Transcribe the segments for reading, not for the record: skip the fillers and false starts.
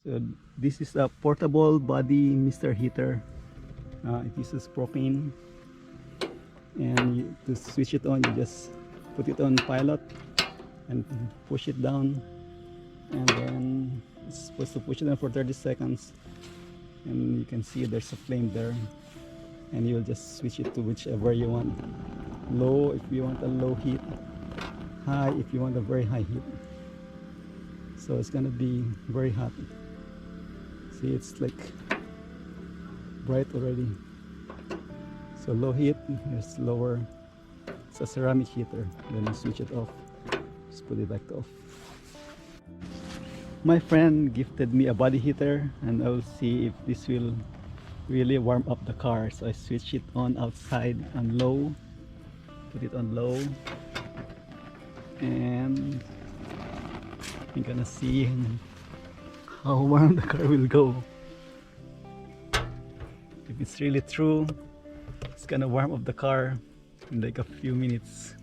So this is a portable body mister heater. It uses propane, and to switch it on, you just put it on pilot and push it down, and then it's supposed to push it down for 30 seconds, and you can see there's a flame there, and you'll just switch it to whichever you want. Low if you want a low heat, high if you want a very high heat. So it's gonna be very hot. See, it's like bright already. So low heat, here's lower. It's a ceramic heater. Then you switch it off. Just put it back to off. My friend gifted me a body heater, and I'll see if this will really warm up the car. So I switch it on outside on low. Put it on low, and I'm gonna see how warm the car will go. If it's really true, it's gonna warm up the car in like a few minutes.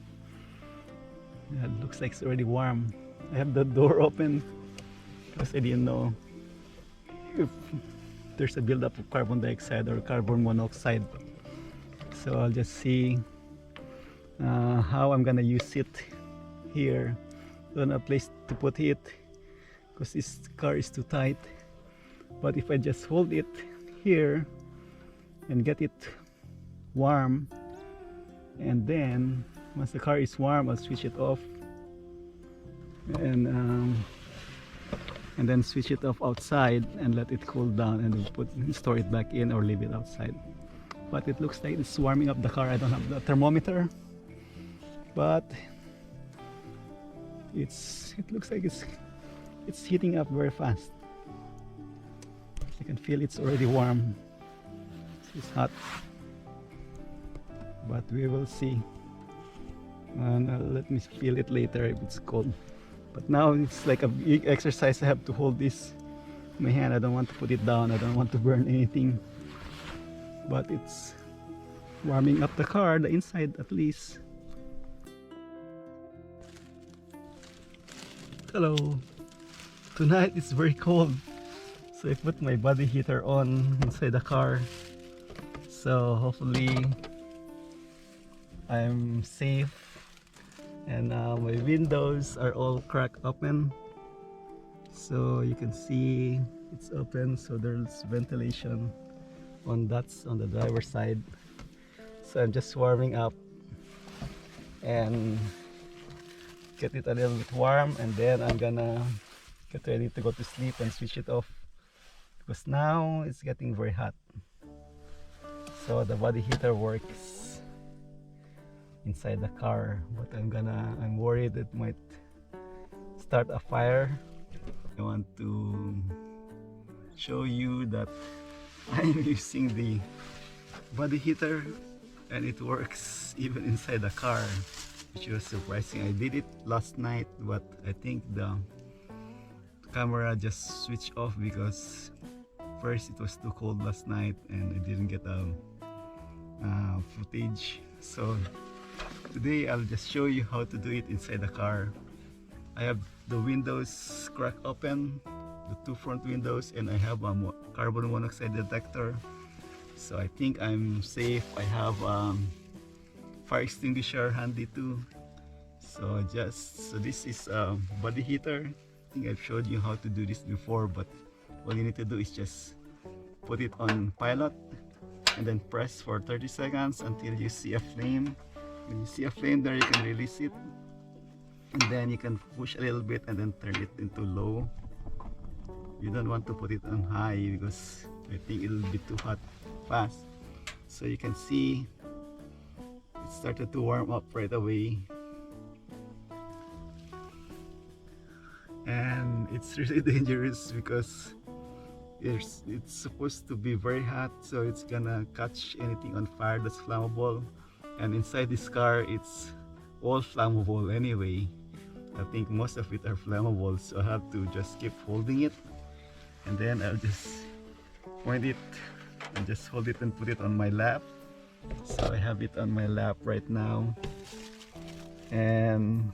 Yeah, it looks like it's already warm. I have the door open because I didn't know if there's a buildup of carbon dioxide or carbon monoxide. So I'll just see how I'm gonna use it here. Don't have a place to put it because this car is too tight. But if I just hold it here and get it warm, and then once the car is warm, I'll switch it off, and then switch it off outside and let it cool down, and store it back in or leave it outside. But it looks like it's warming up the car. I don't have the thermometer, but it looks like it's heating up very fast. I can feel it's already warm. It's hot, but we will see, and let me feel it later if it's cold. But now it's like a big exercise. I have to hold this in my hand. I don't want to put it down. I don't want to burn anything, but it's warming up the car, the inside at least. Hello. Tonight it's very cold, so I put my body heater on inside the car. So hopefully I'm safe, and my windows are all cracked open, so you can see it's open, so there's ventilation on the driver's side. So I'm just warming up and get it a little bit warm, and then I'm gonna get ready to go to sleep and switch it off because now it's getting very hot. So the body heater works inside the car, but I'm worried it might start a fire. I want to show you that I'm using the body heater and it works even inside the car, which was surprising. I did it last night, but I think the camera just switched off because first it was too cold last night and I didn't get footage. So today I'll just show you how to do it inside the car. I have the windows cracked open, the two front windows, and I have a carbon monoxide detector. So I think I'm safe. I have fire extinguisher handy too. So this is a body heater. I think I've showed you how to do this before, but all you need to do is just put it on pilot and then press for 30 seconds until you see a flame. When you see a flame there, you can release it, and then you can push a little bit and then turn it into low. You don't want to put it on high because I think it'll be too hot fast. So you can see it started to warm up right away, and it's really dangerous because it's supposed to be very hot, so it's gonna catch anything on fire that's flammable, and inside this car it's all flammable anyway. I think most of it are flammable, so I have to just keep holding it, and then I'll just point it and just hold it and put it on my lap. So I have it on my lap right now, and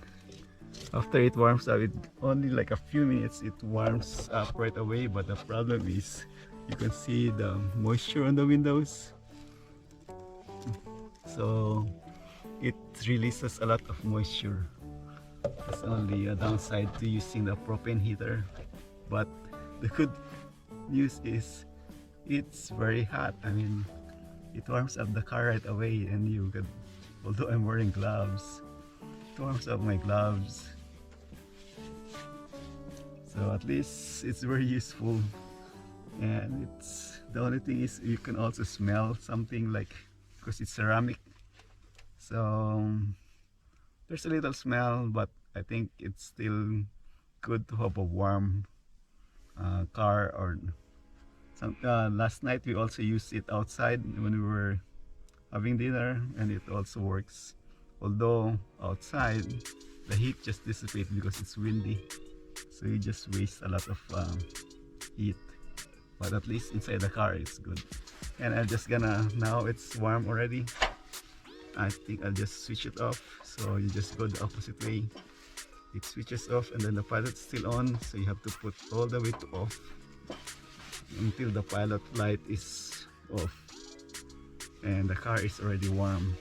After it warms up, it only like a few minutes it warms up right away, but the problem is you can see the moisture on the windows, so it releases a lot of moisture. That's only a downside to using the propane heater, but the good news is it's very hot. I mean, it warms up the car right away, and you could, although I'm wearing gloves, it warms up my gloves. So at least it's very useful, and it's the only thing is you can also smell something like, because it's ceramic, so there's a little smell, but I think it's still good to have a warm car. Or some, last night we also used it outside when we were having dinner, and it also works, although outside the heat just dissipates because it's windy, so you just waste a lot of heat, but at least inside the car it's good. And I'm just gonna, now it's warm already, I think I'll just switch it off. So you just go the opposite way, it switches off, and then the pilot's still on, so you have to put all the way to off until the pilot light is off, and the car is already warm.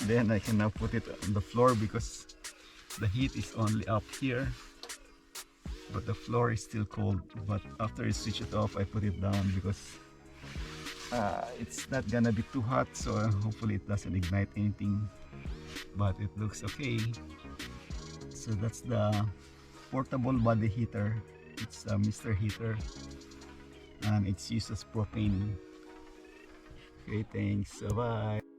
Then I can now put it on the floor because the heat is only up here, but the floor is still cold. But after I switch it off, I put it down because it's not gonna be too hot, so hopefully it doesn't ignite anything, but it looks okay. So that's the portable body heater. It's a Mr. Heater, and it's used as propane. Okay, thanks, bye.